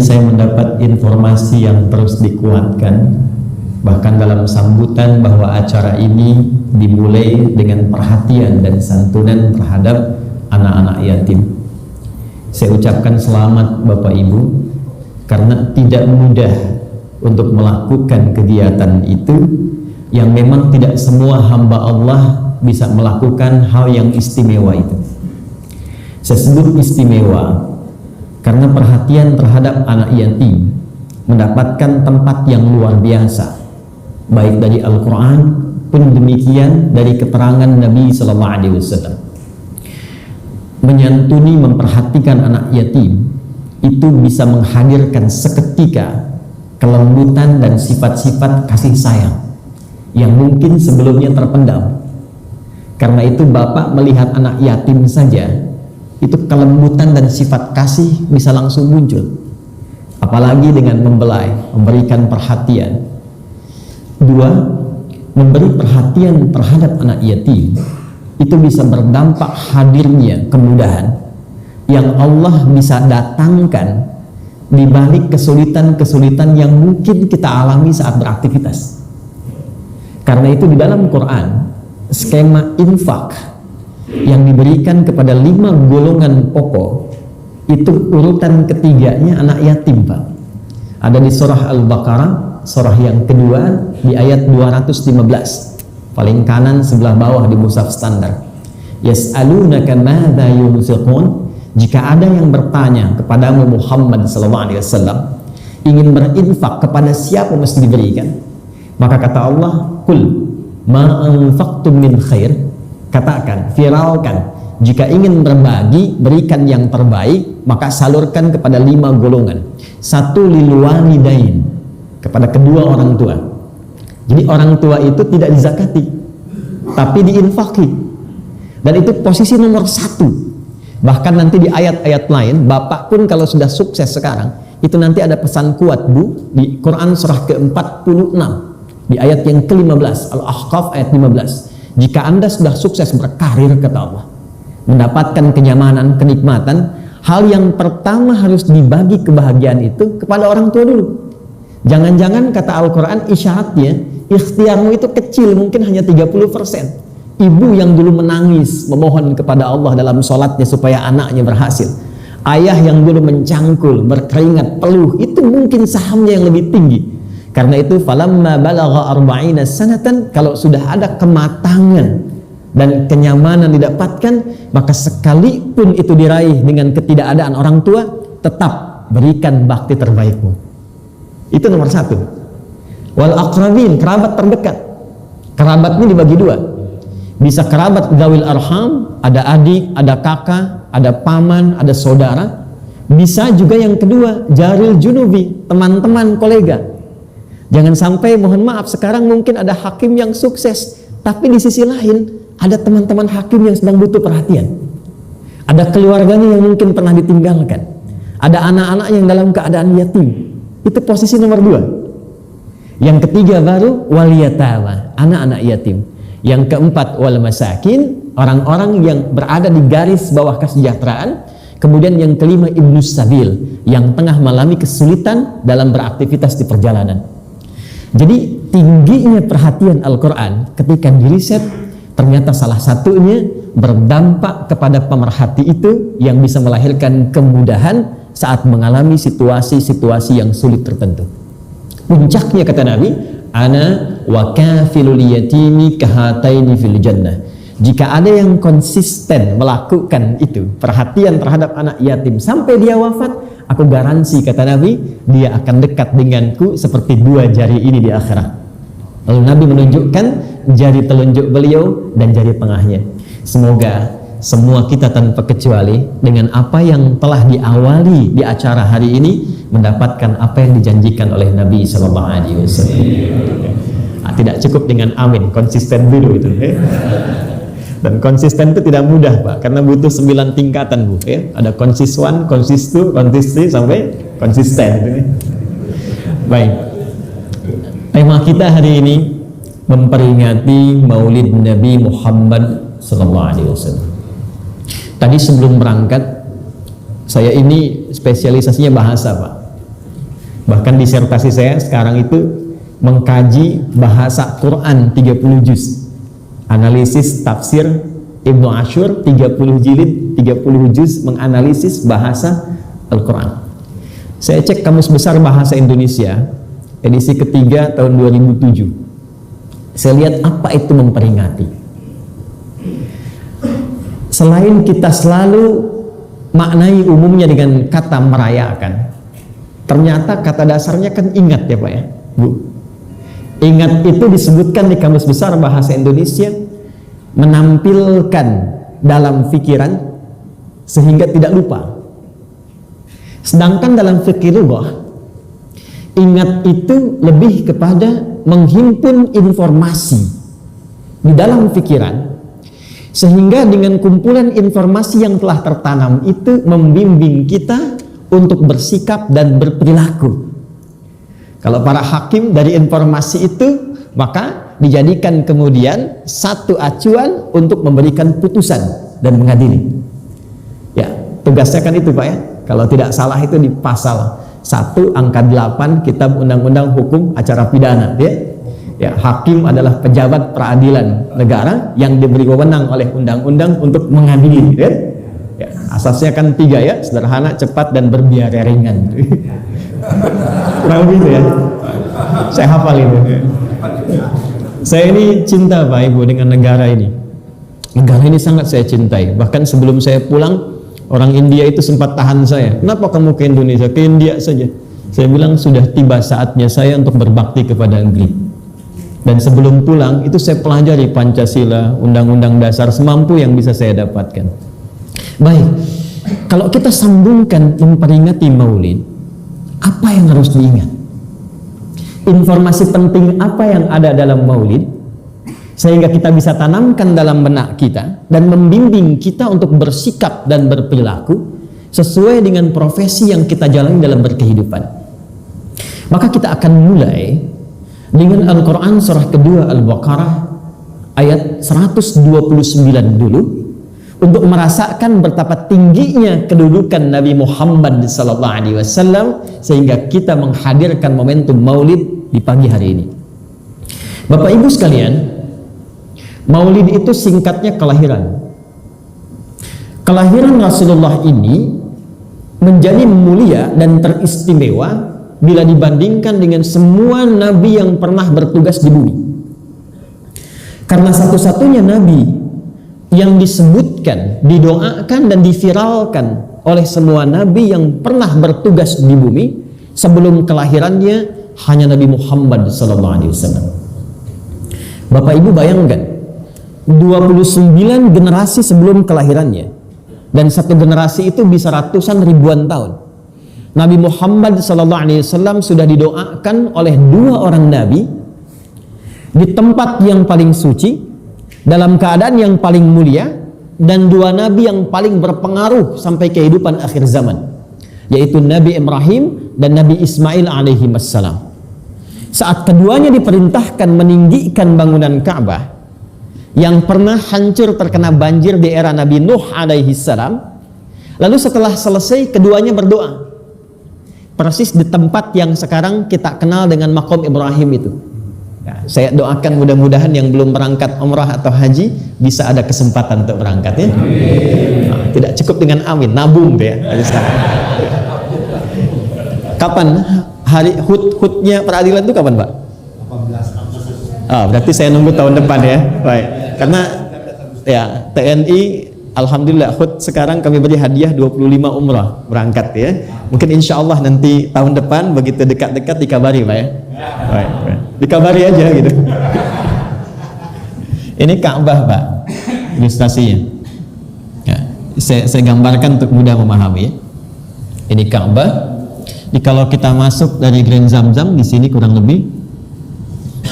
saya mendapat informasi yang terus dikuatkan, bahkan dalam sambutan, bahwa acara ini dimulai dengan perhatian dan santunan terhadap anak-anak yatim. Saya ucapkan selamat Bapak Ibu, karena tidak mudah untuk melakukan kegiatan itu, yang memang tidak semua hamba Allah bisa melakukan hal yang istimewa itu. Saya sebut istimewa karena perhatian terhadap anak yatim mendapatkan tempat yang luar biasa, baik dari Al-Quran pun demikian dari keterangan Nabi SAW. Menyantuni, memperhatikan anak yatim itu bisa menghadirkan seketika kelembutan dan sifat-sifat kasih sayang yang mungkin sebelumnya terpendam. Karena itu Bapak melihat anak yatim saja, itu kelembutan dan sifat kasih bisa langsung muncul, apalagi dengan membelai, memberikan perhatian. Dua, memberi perhatian terhadap anak yatim itu bisa berdampak hadirnya kemudahan yang Allah bisa datangkan di balik kesulitan-kesulitan yang mungkin kita alami saat beraktivitas. Karena itu di dalam Quran, skema infak yang diberikan kepada 5 golongan pokok itu urutan ketiganya anak yatim, Pak. Ada di surah Al-Baqarah, surah yang kedua, di ayat 215, paling kanan sebelah bawah di mushaf standar. Yas'alunaka madza yunfiqun, jika ada yang bertanya kepadamu Muhammad SAW, ingin berinfak, kepada siapa mesti diberikan? Maka kata Allah, kul ma anfaqtum min khair, katakan, viralkan, jika ingin berbagi, berikan yang terbaik, maka salurkan kepada 5 golongan. 1, lil walidain, kepada kedua orang tua. Jadi orang tua itu tidak dizakati, tapi diinfaki, dan itu posisi nomor 1. Bahkan nanti di ayat-ayat lain, Bapak pun kalau sudah sukses sekarang, itu nanti ada pesan kuat, Bu, di Quran surah ke-46, di ayat yang ke-15, Al-Ahqaf ayat 15. Jika Anda sudah sukses berkarir, kata Allah, mendapatkan kenyamanan, kenikmatan, hal yang pertama harus dibagi kebahagiaan itu kepada orang tua dulu. Jangan-jangan kata Al-Quran, isyaratnya ikhtiarmu itu kecil, mungkin hanya 30%. Ibu yang dulu menangis memohon kepada Allah dalam sholatnya supaya anaknya berhasil, ayah yang dulu mencangkul, berkeringat, peluh, itu mungkin sahamnya yang lebih tinggi. Karena itu falamma balagha 40 sanatan, kalau sudah ada kematangan dan kenyamanan didapatkan, maka sekalipun itu diraih dengan ketidakadaan orang tua, tetap berikan bakti terbaikmu. Itu nomor 1. Wal aqrabin, kerabat terdekat. Kerabatnya dibagi 2. Bisa kerabat zawil arham, ada adik, ada kakak, ada paman, ada saudara. Bisa juga yang kedua, jaril junubi, teman-teman, kolega. Jangan sampai, mohon maaf, sekarang mungkin ada hakim yang sukses, tapi di sisi lain ada teman-teman hakim yang sedang butuh perhatian. Ada keluarganya yang mungkin pernah ditinggalkan. Ada anak-anak yang dalam keadaan yatim. Itu posisi nomor 2. Yang ketiga baru wal yatama, anak-anak yatim. Yang keempat wal masakin, orang-orang yang berada di garis bawah kesejahteraan. Kemudian yang kelima ibnus sabil, yang tengah mengalami kesulitan dalam beraktivitas di perjalanan. Jadi tingginya perhatian Al-Quran ketika diriset, ternyata salah satunya berdampak kepada pemerhati itu yang bisa melahirkan kemudahan saat mengalami situasi-situasi yang sulit tertentu. Puncaknya kata Nabi, ana wa kafilul yatimi kahataini fil jannah. Jika ada yang konsisten melakukan itu, perhatian terhadap anak yatim sampai dia wafat, aku garansi, kata Nabi, dia akan dekat denganku seperti 2 jari ini di akhirat. Lalu Nabi menunjukkan jari telunjuk beliau dan jari tengahnya. Semoga semua kita tanpa kecuali dengan apa yang telah diawali di acara hari ini mendapatkan apa yang dijanjikan oleh Nabi SAW. Tidak cukup dengan amin, konsisten dulu itu. Dan konsisten itu tidak mudah, Pak, karena butuh 9 tingkatan, Bu. Ada konsis 1, konsis 2, konsis 3 sampai konsisten. Baik. Tema kita hari ini memperingati Maulid Nabi Muhammad SAW. Tadi sebelum berangkat, saya ini spesialisasinya bahasa, Pak. Bahkan disertasi saya sekarang itu mengkaji bahasa Quran 30 juz. Analisis tafsir Ibnu Ashur 30 jilid, 30 juz menganalisis bahasa Al-Quran. Saya cek Kamus Besar Bahasa Indonesia edisi ketiga tahun 2007. Saya lihat apa itu memperingati. Selain kita selalu maknai umumnya dengan kata merayakan, ternyata kata dasarnya kan ingat ya Pak ya, Bu. Ingat itu disebutkan di Kamus Besar Bahasa Indonesia menampilkan dalam pikiran sehingga tidak lupa. Sedangkan dalam fikih lughah, ingat itu lebih kepada menghimpun informasi di dalam pikiran, sehingga dengan kumpulan informasi yang telah tertanam itu membimbing kita untuk bersikap dan berperilaku. Kalau para hakim dari informasi itu, maka dijadikan kemudian satu acuan untuk memberikan putusan dan mengadili. Ya, tugasnya kan itu Pak ya. Kalau tidak salah itu di pasal 1 angka 8 Kitab Undang-Undang Hukum Acara Pidana, ya. Ya, hakim adalah pejabat peradilan negara yang diberi wewenang oleh undang-undang untuk mengadili, ya. Ya, asasnya kan 3 ya, sederhana, cepat, dan berbiaya ringan. Kurang lebih itu ya. Saya hafal itu. Saya ini cinta Pak Ibu dengan negara ini. Negara ini sangat saya cintai. Bahkan sebelum saya pulang, orang India itu sempat tahan saya. Kenapa kamu ke Indonesia? Ke India saja. Saya bilang sudah tiba saatnya saya untuk berbakti kepada negeri. Dan sebelum pulang itu saya pelajari Pancasila, Undang-Undang Dasar semampu yang bisa saya dapatkan. Baik, kalau kita sambungkan memperingati Maulid, apa yang harus diingat? Informasi penting apa yang ada dalam Maulid sehingga kita bisa tanamkan dalam benak kita dan membimbing kita untuk bersikap dan berperilaku sesuai dengan profesi yang kita jalani dalam berkehidupan. Maka kita akan mulai dengan Al-Quran surah kedua Al-Baqarah ayat 129 dulu, untuk merasakan betapa tingginya kedudukan Nabi Muhammad SAW sehingga kita menghadirkan momentum Maulid di pagi hari ini. Bapak Ibu sekalian, Maulid itu singkatnya kelahiran. Kelahiran Rasulullah ini menjadi mulia dan teristimewa bila dibandingkan dengan semua nabi yang pernah bertugas di bumi. Karena satu-satunya nabi yang disebutkan, didoakan dan diviralkan oleh semua nabi yang pernah bertugas di bumi sebelum kelahirannya hanya Nabi Muhammad SAW. Bapak Ibu bayangkan, 29 generasi sebelum kelahirannya, dan satu generasi itu bisa ratusan ribuan tahun. Nabi Muhammad SAW sudah didoakan oleh 2 orang nabi di tempat yang paling suci, dalam keadaan yang paling mulia, dan 2 nabi yang paling berpengaruh sampai kehidupan akhir zaman, yaitu Nabi Ibrahim dan Nabi Ismail alaihi wassalam. Saat keduanya diperintahkan meninggikan bangunan Ka'bah yang pernah hancur terkena banjir di era Nabi Nuh alaihi salam, lalu setelah selesai keduanya berdoa persis di tempat yang sekarang kita kenal dengan Maqam Ibrahim itu. Ya, saya doakan mudah-mudahan yang belum berangkat umrah atau haji bisa ada kesempatan untuk berangkat ya. Nah, tidak cukup dengan amin, nabung deh ya. Kapan hari hut-hutnya peradilan itu kapan Pak? 18. Berarti saya nunggu tahun depan ya. Baik. Karena ya TNI alhamdulillah hut sekarang kami beri hadiah 25 umrah berangkat ya. Mungkin insya Allah nanti tahun depan begitu dekat-dekat dikabari Pak ya. Baik. Dikabari aja gitu. Ini Ka'bah Pak, ilustrasinya. Ya, saya gambarkan untuk mudah memahami ya. Ini Ka'bah. Kalau kita masuk dari Grand Zamzam di sini kurang lebih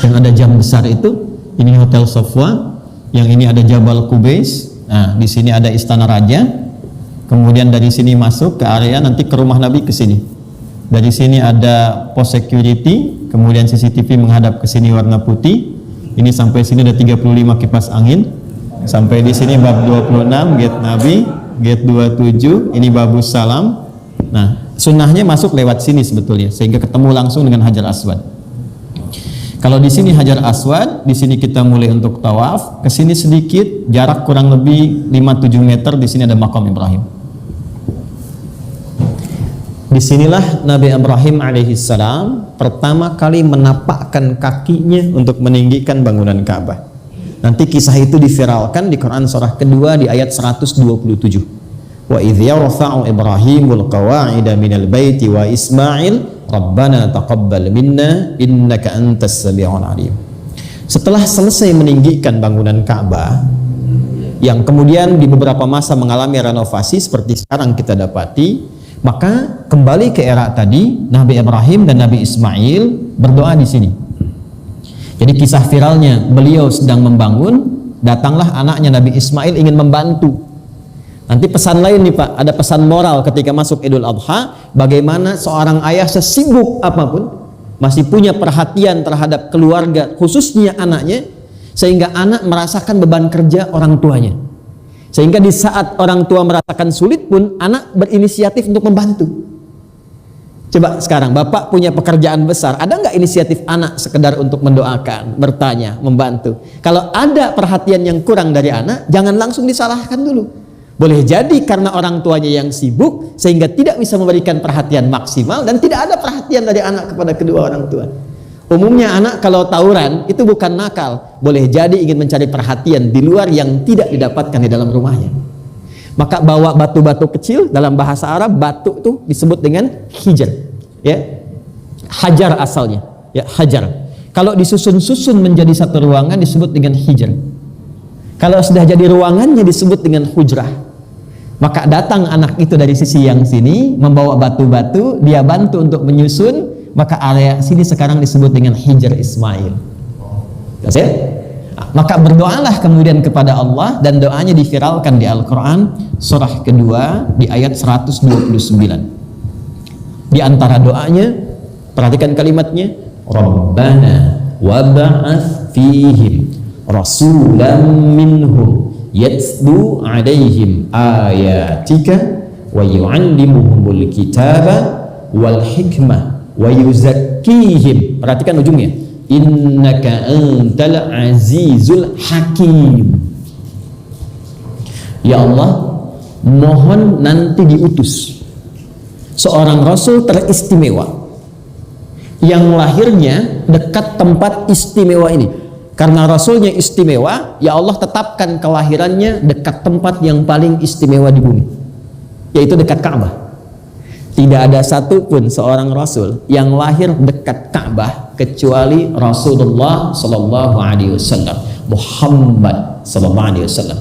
yang ada jam besar itu, ini Hotel Sofwa, yang ini ada Jabal Qubais. Nah, di sini ada Istana Raja. Kemudian dari sini masuk ke area nanti ke rumah Nabi ke sini. Dari sini ada pos security, kemudian CCTV menghadap ke sini warna putih. Ini sampai sini ada 35 kipas angin. Sampai di sini bab 26 gate Nabi, gate 27 ini babus salam. Nah, Sunnahnya masuk lewat sini sebetulnya, sehingga ketemu langsung dengan Hajar Aswad. Kalau di sini Hajar Aswad, di sini kita mulai untuk tawaf, ke sini sedikit, jarak kurang lebih 5-7 meter, di sini ada makam Ibrahim. Disinilah Nabi Ibrahim alaihissalam pertama kali menapakkan kakinya untuk meninggikan bangunan Ka'bah. Nanti kisah itu diviralkan di Quran surah kedua di ayat 127. Wa idh yarfa'u Ibrahimul qawa'ida minal baiti wa Ismail Rabbana taqabbal minna innaka antas sami'ul alim. Setelah selesai meninggikan bangunan Ka'bah yang kemudian di beberapa masa mengalami renovasi seperti sekarang kita dapati, maka kembali ke era tadi, Nabi Ibrahim dan Nabi Ismail berdoa di sini. Jadi kisah viralnya, beliau sedang membangun, datanglah anaknya Nabi Ismail ingin membantu. Nanti pesan lain nih Pak, ada pesan moral ketika masuk Idul Adha, bagaimana seorang ayah sesibuk apapun masih punya perhatian terhadap keluarga, khususnya anaknya, sehingga anak merasakan beban kerja orang tuanya. Sehingga di saat orang tua merasakan sulit pun, anak berinisiatif untuk membantu. Coba sekarang, Bapak punya pekerjaan besar, ada nggak inisiatif anak sekedar untuk mendoakan, bertanya, membantu? Kalau ada perhatian yang kurang dari anak, jangan langsung disalahkan dulu. Boleh jadi karena orang tuanya yang sibuk sehingga tidak bisa memberikan perhatian maksimal dan tidak ada perhatian dari anak kepada kedua orang tua. Umumnya anak kalau tawuran itu bukan nakal, boleh jadi ingin mencari perhatian di luar yang tidak didapatkan di dalam rumahnya. Maka bawa batu-batu kecil, dalam bahasa Arab batu itu disebut dengan hijar, ya. Hajar asalnya, ya, hajar. Kalau disusun-susun menjadi satu ruangan disebut dengan hijar. Kalau sudah jadi ruangannya disebut dengan hujrah. Maka datang anak itu dari sisi yang sini membawa batu-batu, dia bantu untuk menyusun, maka area sini sekarang disebut dengan Hijar Ismail. Ya? Maka berdoalah kemudian kepada Allah, dan doanya diviralkan di Al-Quran surah kedua di ayat 129. Di antara doanya, perhatikan kalimatnya, Rabbana wab'ats fihim rasulan minhum yatlu alaihim ayatika wa yu'allimuhumul kitaba wal hikmah wa yuzakkihim. Perhatikan ujungnya, innaka antal azizul hakim. Ya Allah, mohon nanti diutus seorang rasul teristimewa yang lahirnya dekat tempat istimewa ini. Karena rasulnya istimewa, ya Allah tetapkan kelahirannya dekat tempat yang paling istimewa di bumi, yaitu dekat Ka'bah. Tidak ada satupun seorang rasul yang lahir dekat Ka'bah kecuali Rasulullah Sallallahu Alaihi Wasallam, Muhammad Sallallahu Alaihi Wasallam.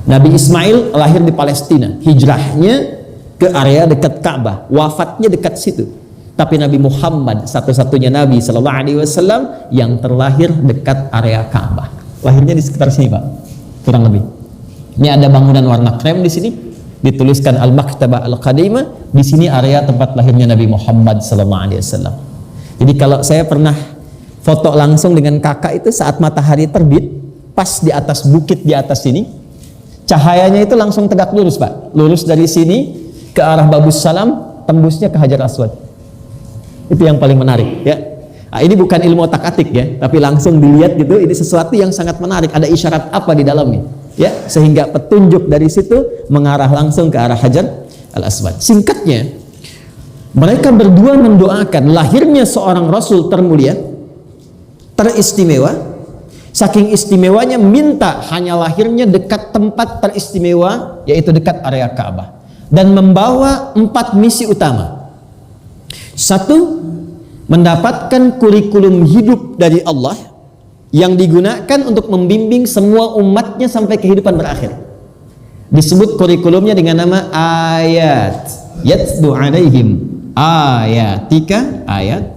Nabi Ismail lahir di Palestina, hijrahnya ke area dekat Ka'bah, wafatnya dekat situ. Tapi Nabi Muhammad satu-satunya Nabi Sallallahu Alaihi Wasallam yang terlahir dekat area Ka'bah. Lahirnya di sekitar sini Pak, kurang lebih. Ini ada bangunan warna krem di sini, dituliskan Al-Maktabah Al-Qadimah. Di sini area tempat lahirnya Nabi Muhammad Sallallahu Alaihi Wasallam. Jadi kalau saya pernah foto langsung dengan kakak itu saat matahari terbit, pas di atas bukit di atas sini, cahayanya itu langsung tegak lurus Pak, lurus dari sini ke arah Babus Salam, tembusnya ke Hajar Aswad. Itu yang paling menarik, ya. Nah, ini bukan ilmu otak-atik ya, tapi langsung dilihat gitu, ini sesuatu yang sangat menarik. Ada isyarat apa di dalamnya, ya, sehingga petunjuk dari situ mengarah langsung ke arah Hajar Al-Aswad. Singkatnya, mereka berdua mendoakan lahirnya seorang Rasul termulia, teristimewa. Saking istimewanya minta hanya lahirnya dekat tempat teristimewa, yaitu dekat area Ka'bah, dan membawa 4 misi utama. 1, mendapatkan kurikulum hidup dari Allah yang digunakan untuk membimbing semua umatnya sampai kehidupan berakhir. Disebut kurikulumnya dengan nama ayat. Yatlu alaihim ayatika, ayat.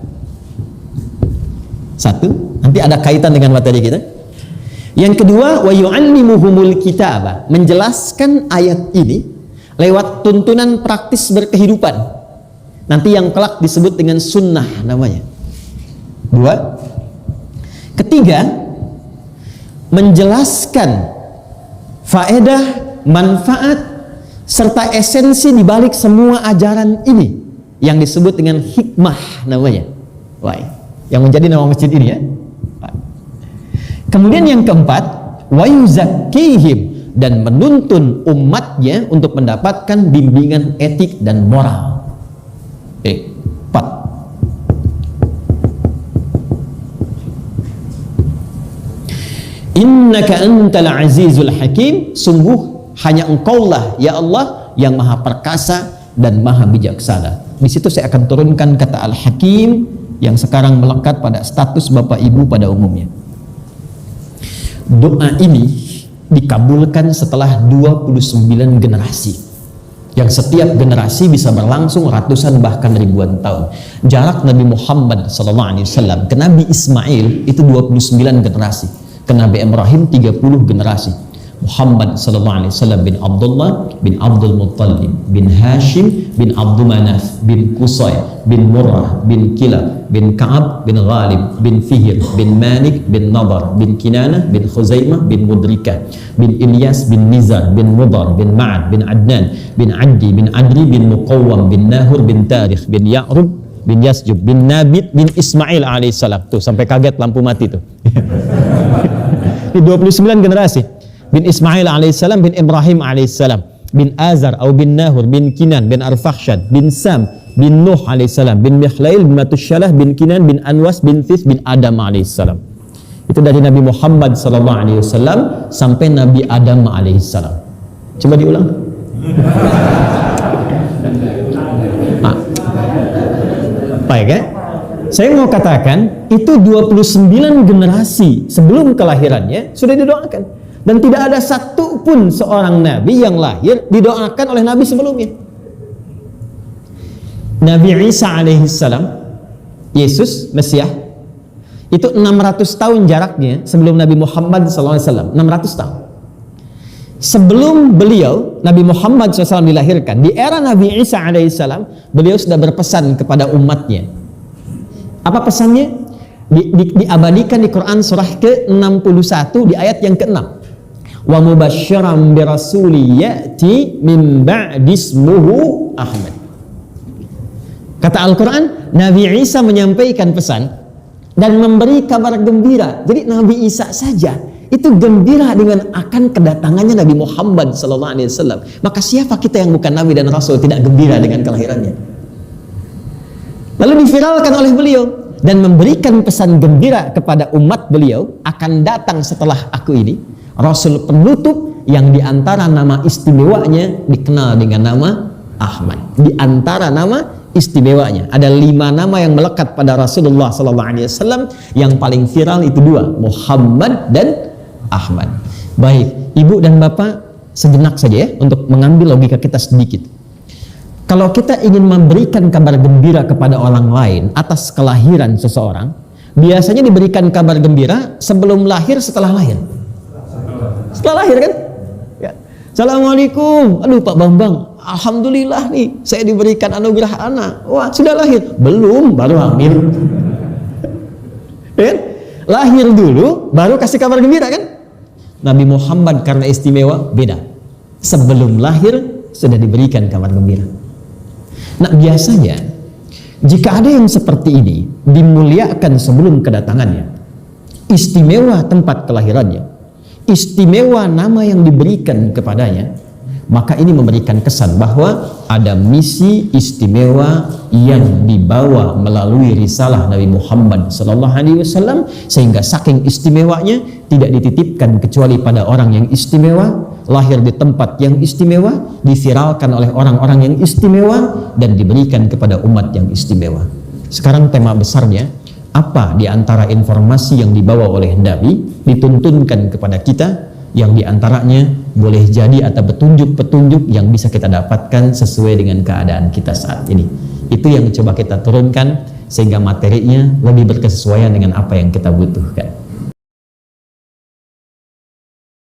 1, nanti ada kaitan dengan materi kita. Yang kedua, wa yu'allimuhumul kitaba, menjelaskan ayat ini lewat tuntunan praktis berkehidupan. Nanti yang kelak disebut dengan sunnah namanya. 2, ketiga, menjelaskan faedah, manfaat, serta esensi di balik semua ajaran ini. yang disebut dengan hikmah namanya. Baik. Yang menjadi nama masjid ini ya. Kemudian yang keempat, wa yuzakkihim, dan menuntun umatnya untuk mendapatkan bimbingan etik dan moral. 4. Innaka antal azizul hakim, sungguh hanya engkaulah ya Allah yang maha perkasa dan maha bijaksana. Di situ saya akan turunkan kata Al-Hakim yang sekarang melekat pada status Bapak Ibu pada umumnya. Doa ini dikabulkan setelah 29 generasi, yang setiap generasi bisa berlangsung ratusan bahkan ribuan tahun. Jarak Nabi Muhammad SAW ke Nabi Ismail itu 29 generasi, ke Nabi Ibrahim 30 generasi. Muhammad SAW bin Abdullah bin Abdul Muttalib bin Hashim bin Abdul Manaf bin Qusay bin Murrah bin Kilab bin Ka'ab bin Ghalib bin Fihr bin Malik bin Nadar bin Kinanah bin Khuzaimah bin Mudrikah bin Ilyas bin Nizar bin Mudar bin Ma'ad bin Adnan bin Addi bin Adri bin Muqawwam bin Nahur bin Tarikh bin Ya'rub bin Yasjub bin Nabit bin Ismail alaihissalam. Tuh sampai kaget lampu mati tuh. Ini 29 generasi. Bin Ismail alaihissalam, bin Ibrahim alaihissalam, bin Azar atau bin Nahur, bin Kinan, bin Arfakhshad, bin Sam, bin Nuh alaihissalam, bin Mikhlail, bin Matusyalah, bin Kinan, bin Anwas, bin This, bin Adam alaihissalam. Itu dari Nabi Muhammad SAW sampai Nabi Adam alaihissalam. Coba diulang. Baik ya. Saya mau katakan itu 29 generasi sebelum kelahirannya sudah didoakan. Dan tidak ada satu pun seorang nabi yang lahir didoakan oleh nabi sebelumnya. Nabi Isa alaihissalam, Yesus, Mesias, itu 600 tahun jaraknya sebelum Nabi Muhammad SAW. 600 tahun. Sebelum beliau, Nabi Muhammad SAW dilahirkan, di era Nabi Isa alaihissalam, beliau sudah berpesan kepada umatnya. Apa pesannya? Diabadikan di Quran surah ke-61 di ayat yang ke-6. Wa mubasysyiran bi rasuli ya'ti min ba'di ismuhu Ahmad. Kata Al-Quran, Nabi Isa menyampaikan pesan dan memberi kabar gembira. Jadi Nabi Isa saja itu gembira dengan akan kedatangannya Nabi Muhammad SAW. Maka siapa kita yang bukan Nabi dan Rasul tidak gembira dengan kelahirannya? Lalu diviralkan oleh beliau dan memberikan pesan gembira kepada umat beliau, akan datang setelah aku ini Rasul penutup yang diantara nama istimewanya dikenal dengan nama Ahmad. Di antara nama istimewanya ada 5 nama yang melekat pada Rasulullah SAW. Yang paling viral itu 2, Muhammad dan Ahmad. Baik, ibu dan bapak, sejenak saja ya untuk mengambil logika kita sedikit. Kalau kita ingin memberikan kabar gembira kepada orang lain atas kelahiran seseorang, biasanya diberikan kabar gembira sebelum lahir, setelah lahir. Setelah lahir kan? Ya. Assalamualaikum. Aduh Pak Bambang, alhamdulillah nih saya diberikan anugerah anak. Wah, sudah lahir? Belum, baru hamil. Ya? Lahir dulu baru kasih kabar gembira kan? Nabi Muhammad karena istimewa beda. Sebelum lahir sudah diberikan kabar gembira. Nah, biasanya jika ada yang seperti ini dimuliakan sebelum kedatangannya, istimewa tempat kelahirannya, istimewa nama yang diberikan kepadanya, maka ini memberikan kesan bahwa ada misi istimewa yang dibawa melalui risalah Nabi Muhammad SAW, sehingga saking istimewanya tidak dititipkan kecuali pada orang yang istimewa, lahir di tempat yang istimewa, diviralkan oleh orang-orang yang istimewa, dan diberikan kepada umat yang istimewa. Sekarang tema besarnya, apa di antara informasi yang dibawa oleh Nabi dituntunkan kepada kita, yang diantaranya boleh jadi atau petunjuk-petunjuk yang bisa kita dapatkan sesuai dengan keadaan kita saat ini. Itu yang coba kita turunkan sehingga materinya lebih berkesesuaian dengan apa yang kita butuhkan.